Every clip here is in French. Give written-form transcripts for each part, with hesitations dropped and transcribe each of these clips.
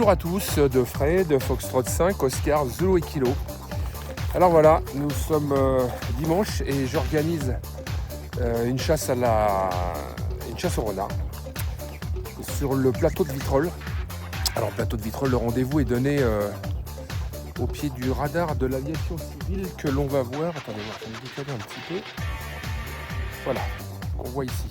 Bonjour à tous, de Fred, Foxtrot 5, Oscar, Zulu et Kilo. Alors voilà, nous sommes dimanche et j'organise une chasse au renard sur le plateau de Vitrolles. Alors plateau de Vitrolles, le rendez-vous est donné au pied du radar de l'aviation civile que l'on va voir. Attendez, je vais me décaler un petit peu. Voilà, qu'on voit ici.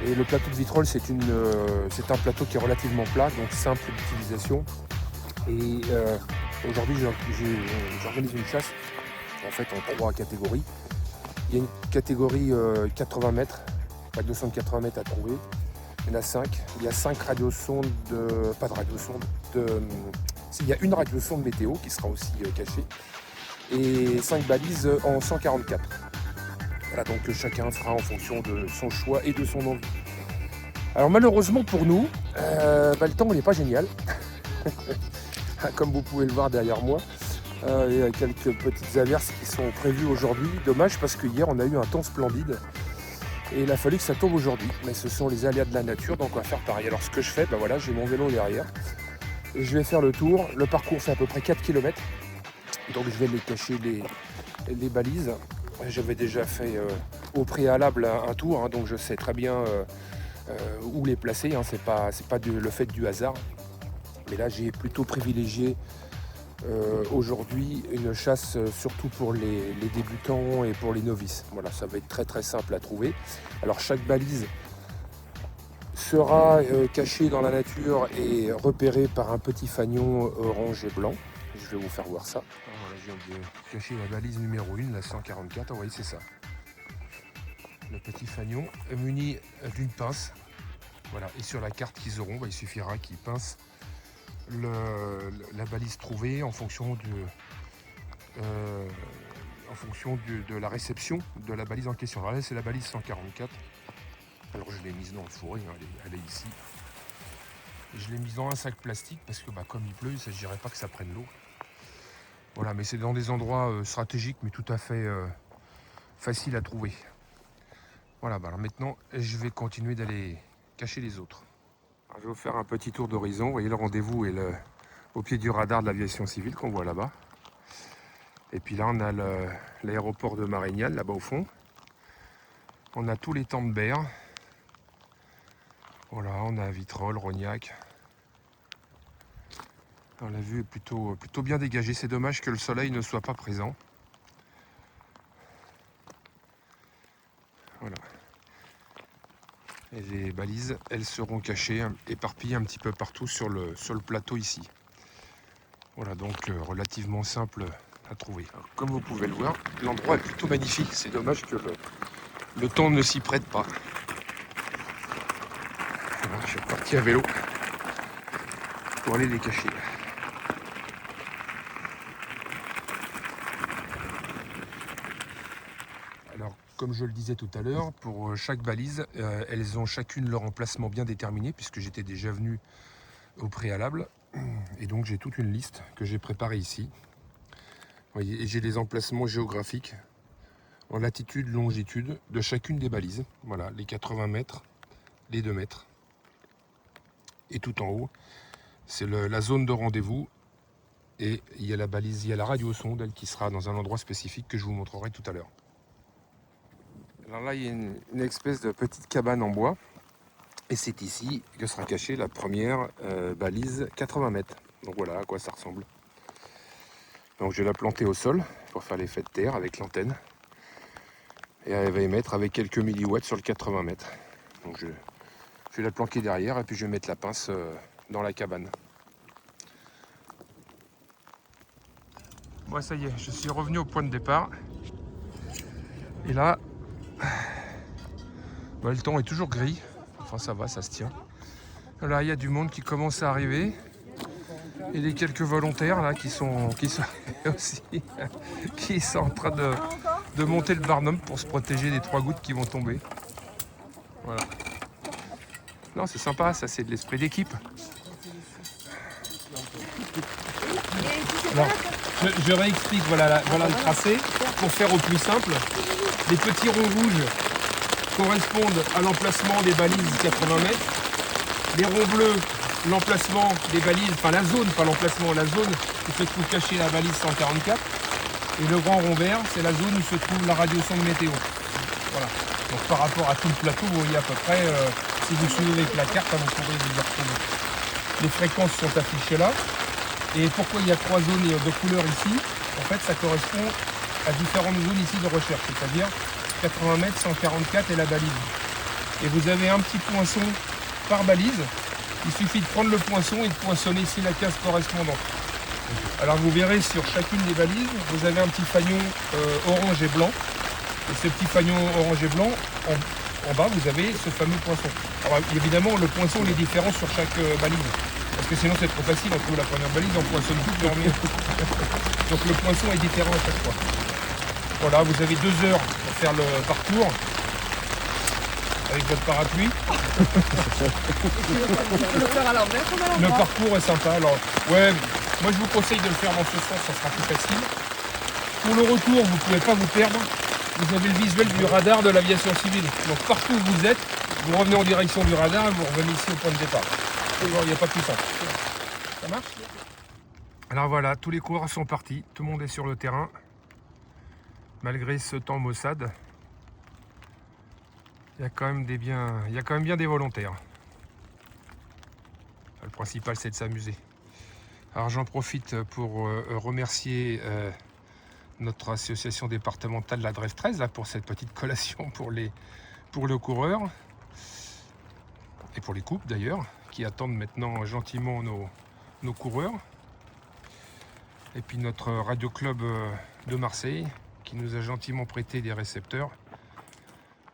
Et le plateau de Vitrolles, c'est un plateau qui est relativement plat, donc simple d'utilisation. Et aujourd'hui, j'organise une chasse en fait en 3 catégories. Il y a une catégorie 80 mètres, pas 280 mètres à trouver. Il y en a 5. Il y a 5 radiosondes, pas de radiosonde, il y a une radiosonde météo qui sera aussi cachée. Et 5 balises en 144. Voilà, donc chacun fera en fonction de son choix et de son envie. Alors malheureusement pour nous, le temps n'est pas génial. Comme vous pouvez le voir derrière moi, il y a quelques petites averses qui sont prévues aujourd'hui. Dommage parce que hier on a eu un temps splendide et il a fallu que ça tombe aujourd'hui. Mais ce sont les aléas de la nature, donc on va faire pareil. Alors ce que je fais, voilà, j'ai mon vélo derrière et je vais faire le tour. Le parcours c'est à peu près 4 km. Donc je vais les cacher les balises. J'avais déjà fait au préalable un tour, donc je sais très bien où les placer. C'est pas le fait du hasard. Mais là, j'ai plutôt privilégié aujourd'hui une chasse surtout pour les débutants et pour les novices. Voilà, ça va être très très simple à trouver. Alors chaque balise sera cachée dans la nature et repérée par un petit fanion orange et blanc. Je vais vous faire voir ça. Voilà, je viens de cacher la balise numéro 1, la 144. Vous voyez, c'est ça. Le petit fanion est muni d'une pince. Voilà. Et sur la carte qu'ils auront, il suffira qu'ils pincent la balise trouvée en fonction de la réception de la balise en question. Alors là, c'est la balise 144. Alors je l'ai mise dans le fourré, elle est ici. Je l'ai mise dans un sac plastique parce que comme il pleut, il ne s'agirait pas que ça prenne l'eau. Voilà, mais c'est dans des endroits stratégiques, mais tout à fait faciles à trouver. Voilà, alors maintenant, je vais continuer d'aller cacher les autres. Alors, je vais vous faire un petit tour d'horizon. Vous voyez, le rendez-vous est au pied du radar de l'aviation civile qu'on voit là-bas. Et puis là, on a l'aéroport de Marignane, là-bas au fond. On a tous les temps de berre. Voilà, on a Vitrolles, Rognac. Alors, la vue est plutôt bien dégagée. C'est dommage que le soleil ne soit pas présent. Voilà. Et les balises, elles seront cachées, éparpillées un petit peu partout sur le plateau ici. Voilà, donc relativement simple à trouver. Alors, comme vous pouvez le voir, l'endroit est plutôt magnifique. C'est dommage que le temps ne s'y prête pas. Voilà, je suis reparti à vélo pour aller les cacher. Alors, comme je le disais tout à l'heure, pour chaque balise, elles ont chacune leur emplacement bien déterminé, puisque j'étais déjà venu au préalable. Et donc, j'ai toute une liste que j'ai préparée ici. Vous voyez, et j'ai les emplacements géographiques en latitude, longitude de chacune des balises. Voilà, les 80 mètres, les 2 mètres. Et tout en haut, c'est la zone de rendez-vous. Et il y a la balise, il y a la radiosonde, elle qui sera dans un endroit spécifique que je vous montrerai tout à l'heure. Alors là, il y a une espèce de petite cabane en bois. Et c'est ici que sera cachée la première balise 80 mètres. Donc voilà à quoi ça ressemble. Donc je vais la planter au sol pour faire l'effet de terre avec l'antenne. Et elle va émettre avec quelques milliwatts sur le 80 mètres. Donc je vais la planquer derrière et puis je vais mettre la pince dans la cabane. Bon, ça y est, je suis revenu au point de départ. Et là, le temps est toujours gris. Enfin, ça va, ça se tient. Là, il y a du monde qui commence à arriver. Et les quelques volontaires là qui sont aussi qui sont en train de monter le barnum pour se protéger des 3 gouttes qui vont tomber. Voilà. Non, c'est sympa, ça c'est de l'esprit d'équipe. Alors, je réexplique, voilà le tracé. Pour faire au plus simple, les petits ronds rouges correspondent à l'emplacement des balises 80 mètres. Les ronds bleus l'emplacement des balises, enfin la zone, pas l'emplacement, la zone où se trouve cachée la balise 144. Et le grand rond vert, c'est la zone où se trouve la radiosonde météo. Voilà. Donc par rapport à tout le plateau, vous voyez à peu près, si vous suivez avec la carte, vous pourrez vous y retrouver. Les fréquences sont affichées là. Et pourquoi il y a 3 zones de couleurs ici? En fait, ça correspond à différentes zones ici de recherche, c'est-à-dire 80 mètres, 144 et la balise. Et vous avez un petit poinçon par balise. Il suffit de prendre le poinçon et de poinçonner ici la case correspondante. Alors vous verrez sur chacune des balises, vous avez un petit fanion orange et blanc. Et ce petit fanion orange et blanc, en bas, vous avez ce fameux poinçon. Alors évidemment, le poinçon il est différent sur chaque balise. Parce que sinon c'est trop facile, on trouve la première balise, on poinçonne tout, puis on remet. Donc le poinçon est différent à chaque fois. Voilà, vous avez 2 heures pour faire le parcours avec votre parapluie. Le parcours est sympa. Alors, ouais, moi je vous conseille de le faire dans ce sens, ça sera plus facile. Pour le retour, vous ne pouvez pas vous perdre. Vous avez le visuel du radar de l'aviation civile. Donc partout où vous êtes, vous revenez en direction du radar et vous revenez ici au point de départ. Il n'y a pas plus simple. Ça marche? Alors voilà, tous les coureurs sont partis, tout le monde est sur le terrain. Malgré ce temps maussade, il y a quand même bien des volontaires. Le principal, c'est de s'amuser. Alors j'en profite pour remercier notre association départementale, la Drève 13, là, pour cette petite collation pour le coureur et pour les couples d'ailleurs, qui attendent maintenant gentiment nos coureurs. Et puis notre radio club de Marseille, qui nous a gentiment prêté des récepteurs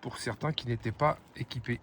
pour certains qui n'étaient pas équipés.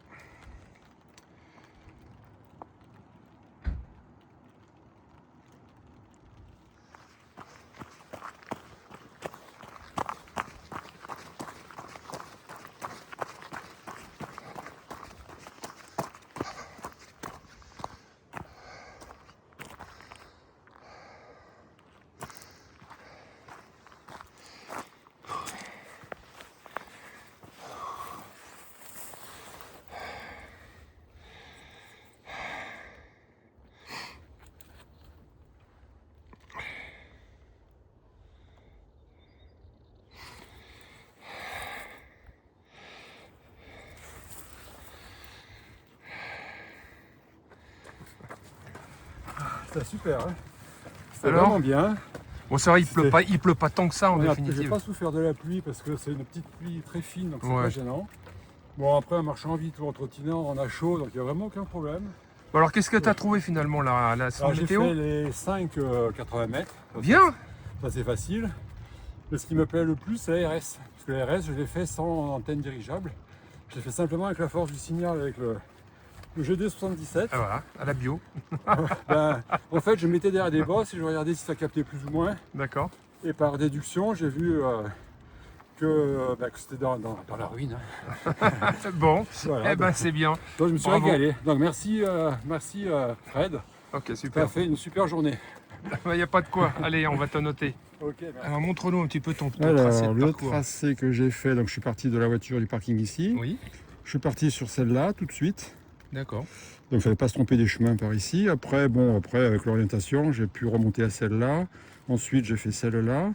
C'était super, hein. C'était Alors vraiment bien. Bon, c'est vrai, il pleut pas tant que ça en J'ai définitive. pas souffert de la pluie parce que c'est une petite pluie très fine, donc c'est Ouais. pas gênant. Bon, après, en marchant vite ou en trottinant, on a chaud, donc il n'y a vraiment aucun problème. Bon, alors qu'est-ce que tu as trouvé finalement là, Alors, j'ai météo? fait les 5 80 mètres. Donc, Bien. ça, c'est facile. Mais ce qui me plaît le plus, c'est la RS. Parce que la RS, je l'ai fait sans antenne dirigeable. Je l'ai fait simplement avec la force du signal, avec le GD77. Ah, voilà, à la bio. Ben, en fait, je mettais derrière des bosses et je regardais si ça captait plus ou moins. D'accord. Et par déduction, j'ai vu que c'était dans la ruine. Hein. Bon, Voilà, eh ben c'est bien. donc je me suis Bravo. régalé. Donc merci Fred. Ok, Tu as super. fait une super journée. Il n'y a pas de quoi. Allez, on va te noter. Ok, merci. Alors montre-nous un petit peu ton tracé Alors, de le parcours. tracé que j'ai fait, donc je suis parti de la voiture du parking ici. Oui, Je suis parti sur celle-là tout de suite. d'accord. Donc il ne fallait pas se tromper des chemins par ici. Après, avec l'orientation, j'ai pu remonter à celle-là. Ensuite, j'ai fait celle-là.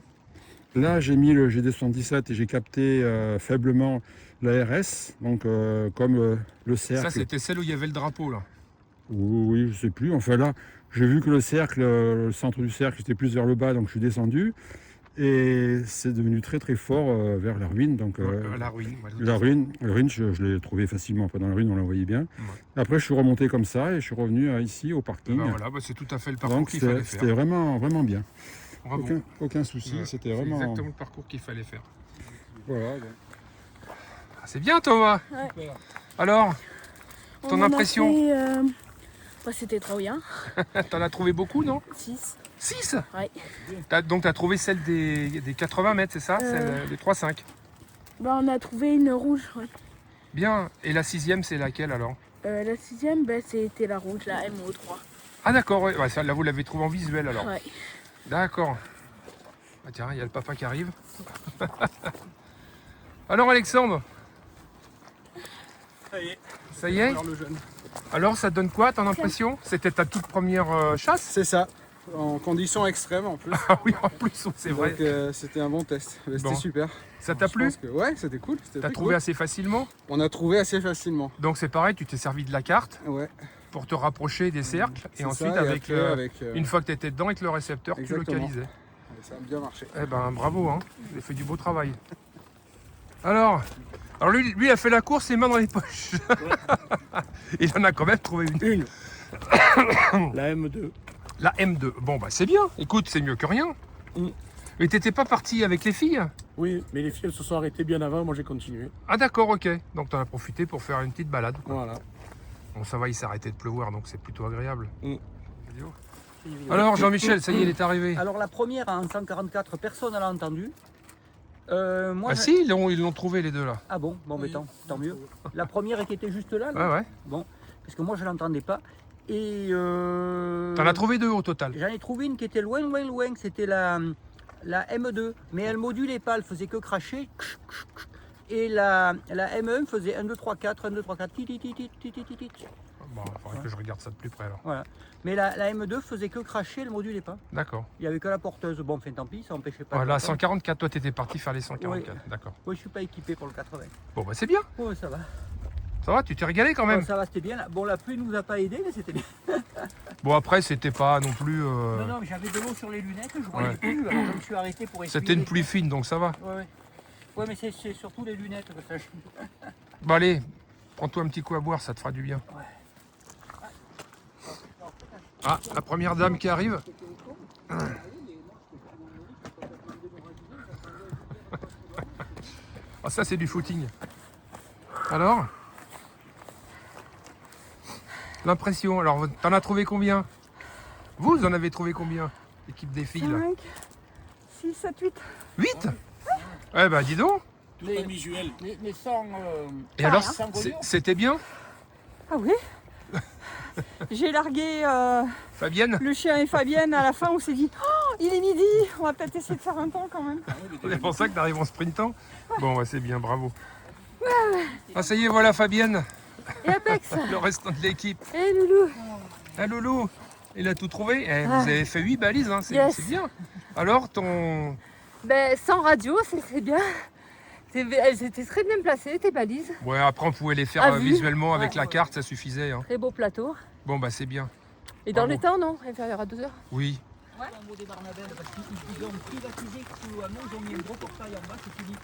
Là, j'ai mis le GD77 et j'ai capté faiblement la RS. Donc, comme le cercle. Ça, c'était celle où il y avait le drapeau là. Oui, je sais plus. Enfin là, j'ai vu que le cercle, le centre du cercle était plus vers le bas, donc je suis descendu. Et c'est devenu très très fort vers la ruine. Donc, La ruine. voilà, tout la à fait. ruine, je l'ai trouvé facilement. Après, dans la ruine, on la voyait bien. Ouais. Après, je suis remonté comme ça et je suis revenu ici au parking. Ben voilà, c'est tout à fait le parcours Donc qu'il fallait c'était faire. vraiment, vraiment bien. Bravo. Aucun souci, Ouais, c'était c'est vraiment... exactement le parcours qu'il fallait faire. Voilà. Ah, c'est bien Thomas. Ouais. Alors, On ton en a impression fait, bah, c'était trop bien. t'en as trouvé beaucoup, non? 6. 6. Ouais. Donc tu as trouvé celle des 80 mètres, c'est ça? Celle des 3,5. Bah, on a trouvé une rouge. Ouais. Bien. Et la 6e, c'est laquelle alors? La 6e, bah, c'était la rouge, la MO3. Ah d'accord, ouais. Ouais, ça, là vous l'avez trouvé en visuel alors. Ouais. D'accord. Ah tiens, il y a le papa qui arrive. Alors Alexandre, Ça y est. ça y est? Alors, le jeune. Alors, ça te donne quoi, ton impression? C'était ta toute première chasse? C'est ça, en conditions extrêmes en plus. Ah oui, en plus, c'est vrai. Donc c'était un bon test. Mais Bon. C'était super. Ça t'a Je plu? pense que- Ouais, c'était cool. C'était T'as très trouvé cool. assez facilement? On a trouvé assez facilement. Donc c'est pareil, tu t'es servi de la carte Ouais. pour te rapprocher des cercles C'est et ensuite ça, et avec, après, avec, une fois que tu étais dedans avec le récepteur, tu Exactement. localisais. ça a bien marché. Eh ben bravo, hein. Vous avez fait du beau travail. Alors lui a fait la course les mains dans les poches. Il en a quand même trouvé une. Une. La M2. La M2. Bon bah c'est bien. Écoute, c'est mieux que rien. Mm. Mais t'étais pas parti avec les filles? Oui, mais les filles elles se sont arrêtées bien avant, moi j'ai continué. Ah d'accord, ok. Donc t'en as profité pour faire une petite balade. Voilà. Bon ça va, il s'est arrêté de pleuvoir, donc c'est plutôt agréable. Mm. Alors Jean-Michel, ça y est, il est arrivé. Alors la première en 144, personne ne l'a entendu. Moi, Ah j'ai- si, ils l'ont trouvé les deux là. Ah bon, bon mais tant mieux. La première qui était juste là, Ouais, ouais. bon, parce que moi je l'entendais pas. Et T'en as trouvé deux au total. j'en ai trouvé une qui était loin, c'était la M2, mais elle modulait pas, elle faisait que cracher. Et la M1 faisait 1, 2, 3, 4, 1, 2, 3, 4, tit, tit, tit, tit, tit, tit, tit. Bon, il faudrait que je regarde ça de plus près alors. Voilà. Mais la M2 faisait que cracher, elle modulait pas. D'accord. Il n'y avait que la porteuse. Bon, enfin tant pis, ça empêchait pas. Voilà, de l'entendre. 144, toi t'étais parti faire les 144. D'accord. Oui, je suis pas équipé pour le 80. Bon bah c'est bien. Oui, ça va. Ça va, tu t'es régalé quand même. Bon, ça va, c'était bien. Bon, la pluie nous a pas aidé, mais c'était bien. Bon après c'était pas non plus... Non, non, mais j'avais de l'eau sur les lunettes, je voyais Ouais. plus. Alors je me suis arrêté pour essuyer. C'était une pluie fine donc ça va. Ouais, ouais. Ouais, mais c'est surtout les lunettes que ça. Bon allez, prends-toi un petit coup à boire, ça te fera du bien. Ah, la première dame qui arrive. Ah ça c'est du footing. Alors l'impression, alors t'en as trouvé combien? Vous en avez trouvé combien? L'équipe des filles là? 6, 7, 8. 8? Eh ben dis donc. Tout en visuel. Mais sans. Et alors sans grenouille. c'était bien? Ah oui. J'ai largué Fabienne? le chien et Fabienne à la fin, on s'est dit oh, il est midi, on va peut-être essayer de faire un temps quand même. C'est pour ça que t'arrives en sprintant? Bon bah, c'est bien, bravo. Ah ça y est, voilà Fabienne, Et Apex. le restant de l'équipe. Eh Loulou. Ah Loulou, il a tout trouvé. Eh, vous avez fait 8 balises, hein, c'est Yes. c'est bien. Alors ton... Ben sans radio, c'est bien. Elles étaient très bien placées, tes balises. Ouais, après on pouvait les faire À vue. visuellement avec Ouais, la ouais. carte, ça suffisait. Hein. Très beau plateau. Bon bah c'est bien. Et dans Bravo. les temps, non, inférieur à 2 heures. Oui. Un mot des Barnabelles, parce qu'ils ont privatisé sous Hameau, ils ont mis un gros portail en bas, c'est fini.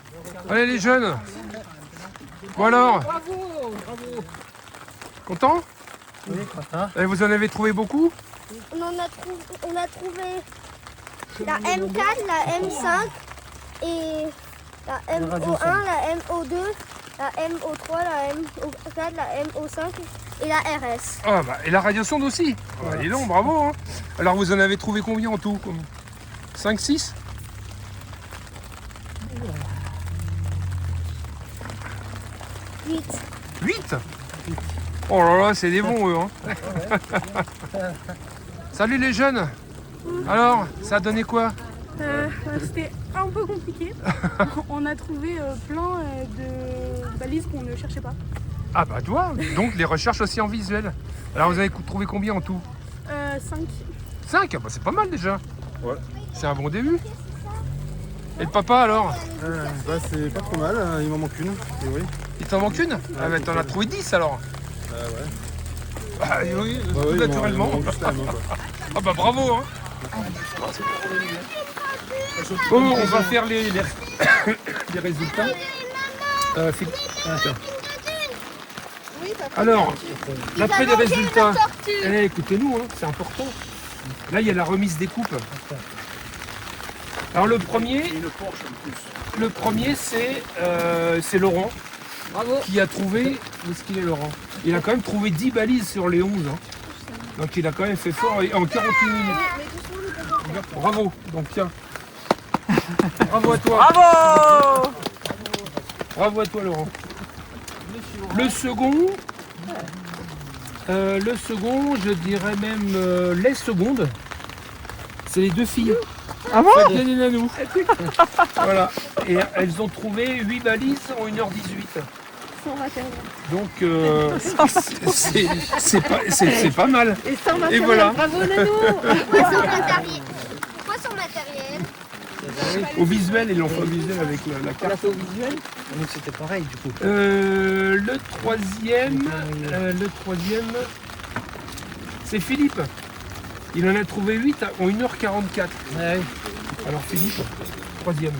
Allez les jeunes. Bon alors, Bravo, bravo. content? Et vous en avez trouvé beaucoup? On a trouvé la M4, la M5 et la MO1, la MO2, la MO3, la MO4, la MO5 et la RS. Ah bah, et la radiosonde aussi. Bah, dis donc, bravo. Hein. Alors vous en avez trouvé combien en tout? 5, 6? Vite. 8? Oh là là, c'est des bons eux. Hein. Salut les jeunes. Alors, ça a donné quoi? C'était un peu compliqué. On a trouvé plein de balises qu'on ne cherchait pas. Ah bah toi, donc les recherches aussi en visuel. Alors vous avez trouvé combien en tout? 5. 5? Bah, c'est pas mal déjà. Ouais. C'est un bon début. Et le papa alors? Bah, c'est pas trop mal, il m'en manque une, a priori. Il t'en manque une? Ah bah t'en as trouvé 10 alors. Ouais. Ah oui, Bah tout oui, naturellement. il m'en manque juste la main, quoi. Ah bah bravo hein. Bon, on va faire les les résultats. Attends. Alors, d'après les résultats, eh, écoutez-nous, hein, c'est important. Là, il y a la remise des coupes. Alors le premier c'est Laurent qui a trouvé. Où est-ce qu'il est Laurent? Il a quand même trouvé 10 balises sur les 11. Hein. Donc il a quand même fait fort en 48 minutes. Bravo, donc tiens. Bravo à toi. Bravo. Bravo à toi Laurent. Le second, je dirais même les secondes, c'est les deux filles. Ah bon? Fabienne et Nanou. Voilà. Et elles ont trouvé 8 balises en 1h18. sans matériel. Donc c'est pas mal. Et sans matériel, voilà. bravo Nano. Pourquoi sans matériel? Pourquoi sans matériel? Au visuel, ils l'ont fait au visuel avec la carte. fait au visuel. Donc c'était pareil du coup. Le troisième, c'est Philippe. Il en a trouvé 8 en 1h44. Alors Philippe, troisième.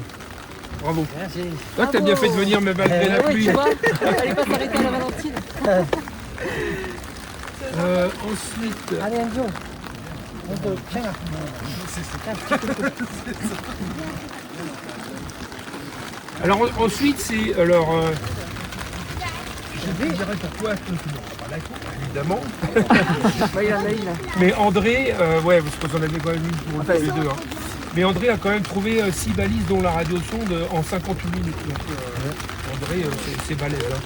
Bravo. Merci. Toi, t'as bien fait de venir, mais malgré la pluie. Allez pas s'arrêter à la Valentine. Ensuite, Allez, Andio. Tiens là. alors ensuite c'est je te dirais pourquoi tu n'auras pas la coupe, évidemment. Il y en a une là. Mais André, ouais, parce qu'on en avait quand même une pour les deux. Hein. Mais André a quand même trouvé 6 balises dont la radio sonde en 58 minutes. Donc André, c'est balèze. Hein.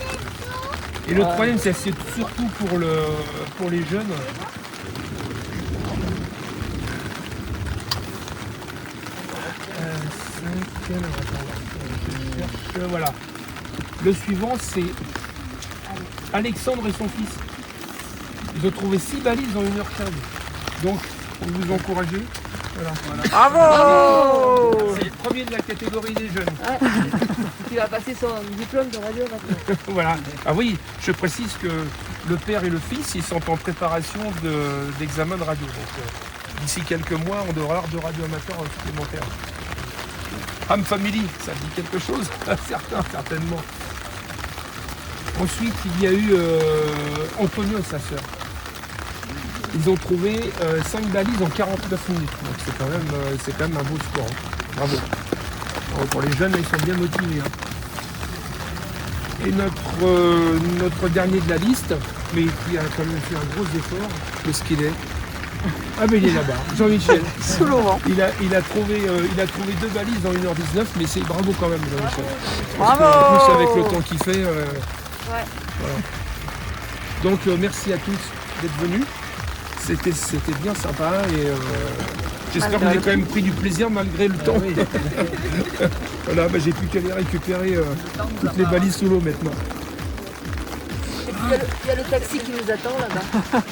Et le troisième, c'est surtout pour les jeunes. Voilà. Le suivant, c'est Alexandre et son fils. Ils ont trouvé 6 balises en 1h15. Donc, pour vous encourager. Voilà. Bravo. C'est le premier de la catégorie des jeunes. Tu vas passer son diplôme de radio maintenant. Voilà. Ah oui, je précise que le père et le fils, ils sont en préparation d'examen de radio. Donc, d'ici quelques mois, on devra avoir de radio amateur supplémentaires. Ham Family, ça dit quelque chose? Certains, certainement. Ensuite, il y a eu Antonio et sa sœur. Ils ont trouvé 5 balises en 49 minutes. Donc c'est quand même un beau score. Hein. Bravo. Alors, pour les jeunes, ils sont bien motivés. Hein. Et notre dernier de la liste, mais qui a quand même fait un gros effort, qu'est-ce qu'il est? Ah mais il est là-bas, Jean-Michel. Sous Laurent. Il a trouvé 2 balises en 1h19, mais c'est bravo quand même, Jean-Michel. Bravo. En plus avec le temps qu'il fait. Ouais. Voilà. Donc merci à tous d'être venus. C'était bien sympa et j'espère que vous avez quand même pris du plaisir malgré le temps. Voilà, j'ai plus qu'à aller récupérer toutes les balises sous l'eau maintenant. Il y a le taxi qui nous attend là-bas.